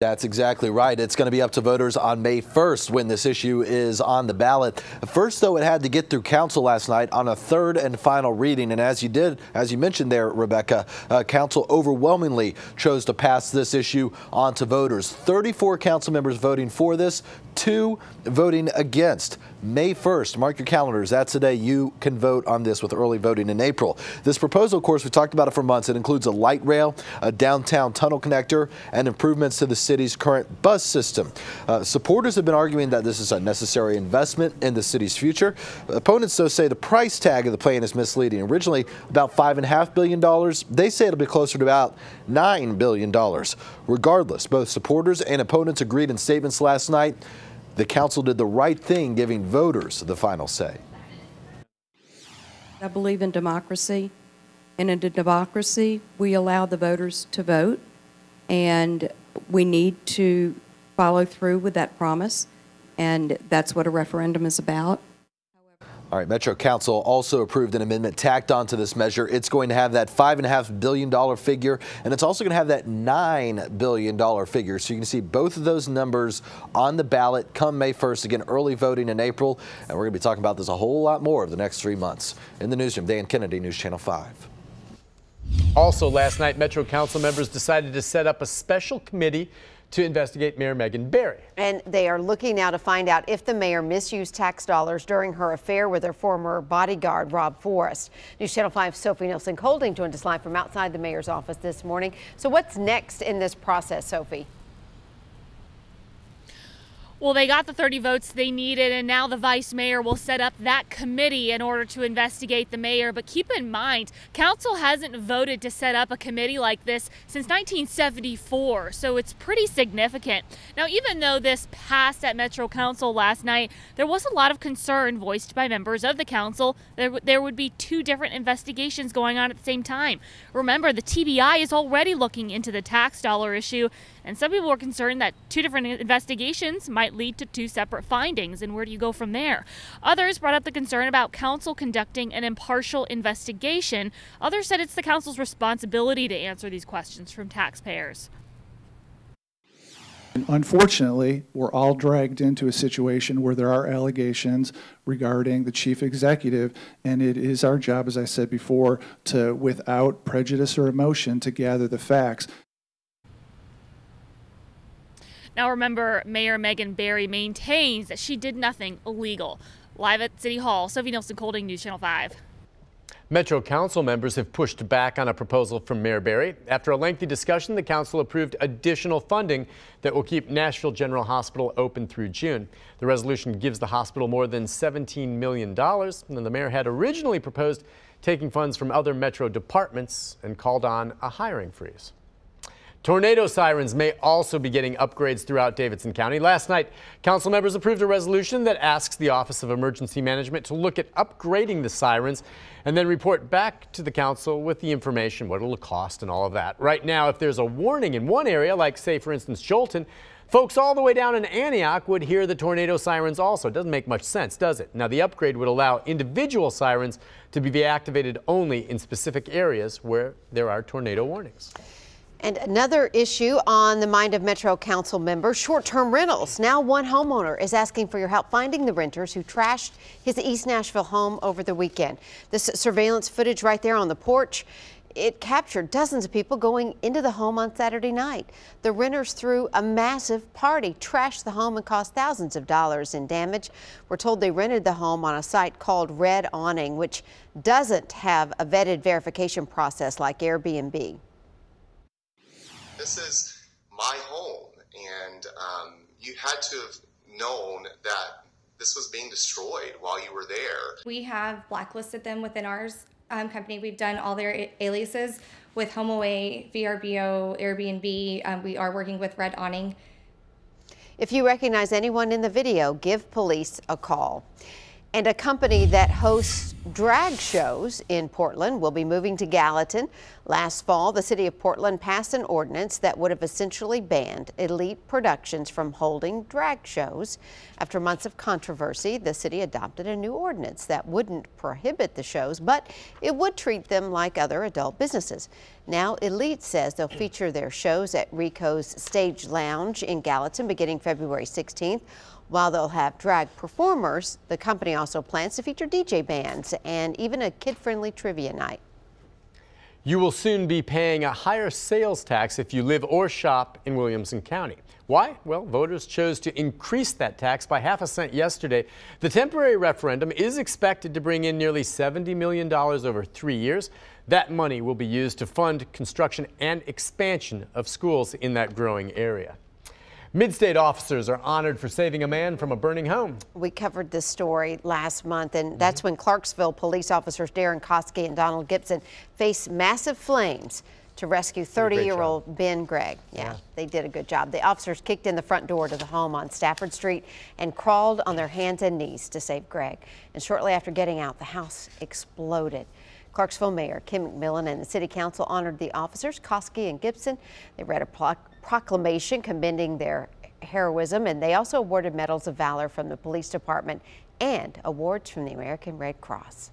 That's exactly right. It's going to be up to voters on May 1st when this issue is on the ballot. First, though, it had to get through council last night on a third and final reading. And as you mentioned there, Rebecca, council overwhelmingly chose to pass this issue on to voters. 34 council members voting for this, 2 voting against. May 1st, mark your calendars. That's the day you can vote on this with early voting in April. This proposal, of course, we talked about it for months. It includes a light rail, a downtown tunnel connector, and improvements to the city's current bus system. Supporters have been arguing that this is a necessary investment in the city's future. Opponents, though, say the price tag of the plan is misleading. Originally about $5.5 billion. They say it'll be closer to about $9 billion. Regardless, both supporters and opponents agreed in statements last night. The council did the right thing, giving voters the final say. I believe in democracy, and in a democracy, we allow the voters to vote, and we need to follow through with that promise, and that's what a referendum is about. All right, Metro Council also approved an amendment tacked onto this measure. It's going to have that $5.5 billion figure, and it's also going to have that $9 billion figure. So you can see both of those numbers on the ballot come May 1st. Again, early voting in April, and we're going to be talking about this a whole lot more over the next 3 months. In the newsroom, Dan Kennedy, News Channel 5. Also last night, Metro Council members decided to set up a special committee to investigate Mayor Megan Barry. And they are looking now to find out if the mayor misused tax dollars during her affair with her former bodyguard, Rob Forrest. News Channel 5's Sophie Nielsen-Colding joined us live from outside the mayor's office this morning. So what's next in this process, Sophie? Well, they got the 30 votes they needed, and now the vice mayor will set up that committee in order to investigate the mayor. But keep in mind, council hasn't voted to set up a committee like this since 1974, so it's pretty significant. Now, even though this passed at Metro Council last night, there was a lot of concern voiced by members of the council. There would be 2 different investigations going on at the same time. Remember, the TBI is already looking into the tax dollar issue, and some people are concerned that 2 different investigations might lead to 2 separate findings, and where do you go from there? Others brought up the concern about council conducting an impartial investigation. Others said it's the council's responsibility to answer these questions from taxpayers. Unfortunately, we're all dragged into a situation where there are allegations regarding the chief executive, and it is our job, as I said before, to, without prejudice or emotion, to gather the facts. Now remember, Mayor Megan Barry maintains that she did nothing illegal. Live at City Hall, Sophie Nielsen-Colding, News Channel 5. Metro Council members have pushed back on a proposal from Mayor Barry. After a lengthy discussion, the council approved additional funding that will keep Nashville General Hospital open through June. The resolution gives the hospital more than $17 million, and the mayor had originally proposed taking funds from other Metro departments and called on a hiring freeze. Tornado sirens may also be getting upgrades throughout Davidson County. Last night, council members approved a resolution that asks the Office of Emergency Management to look at upgrading the sirens and then report back to the council with the information, what it'll cost and all of that. Right now, if there's a warning in one area, like say for instance Jolton, folks all the way down in Antioch would hear the tornado sirens also. It doesn't make much sense, does it? Now the upgrade would allow individual sirens to be activated only in specific areas where there are tornado warnings. And another issue on the mind of Metro Council members, short-term rentals. Now one homeowner is asking for your help finding the renters who trashed his East Nashville home over the weekend. This surveillance footage right there on the porch, it captured dozens of people going into the home on Saturday night. The renters threw a massive party, trashed the home, and caused thousands of dollars in damage. We're told they rented the home on a site called Red Awning, which doesn't have a vetted verification process like Airbnb. This is my home, and you had to have known that this was being destroyed while you were there. We have blacklisted them within our company. We've done all their aliases with HomeAway, VRBO, Airbnb. We are working with Red Awning. If you recognize anyone in the video, give police a call. And a company that hosts drag shows in Portland will be moving to Gallatin. Last fall, the city of Portland passed an ordinance that would have essentially banned Elite Productions from holding drag shows. After months of controversy, the city adopted a new ordinance that wouldn't prohibit the shows, but it would treat them like other adult businesses. Now, Elite says they'll feature their shows at Rico's Stage Lounge in Gallatin beginning February 16th. While they'll have drag performers, the company also plans to feature DJ bands and even a kid-friendly trivia night. You will soon be paying a higher sales tax if you live or shop in Williamson County. Why? Well, voters chose to increase that tax by half a cent yesterday. The temporary referendum is expected to bring in nearly $70 million over 3 years. That money will be used to fund construction and expansion of schools in that growing area. Mid-state officers are honored for saving a man from a burning home. We covered this story last month, and that's when Clarksville police officers Darren Koski and Donald Gibson faced massive flames to rescue 30-year-old Ben Gregg. Yeah, they did a good job. The officers kicked in the front door to the home on Stafford Street and crawled on their hands and knees to save Gregg. And shortly after getting out, the house exploded. Clarksville Mayor Kim McMillan and the City Council honored the officers, Koski and Gibson. They read a proclamation commending their heroism, and they also awarded medals of valor from the police department and awards from the American Red Cross.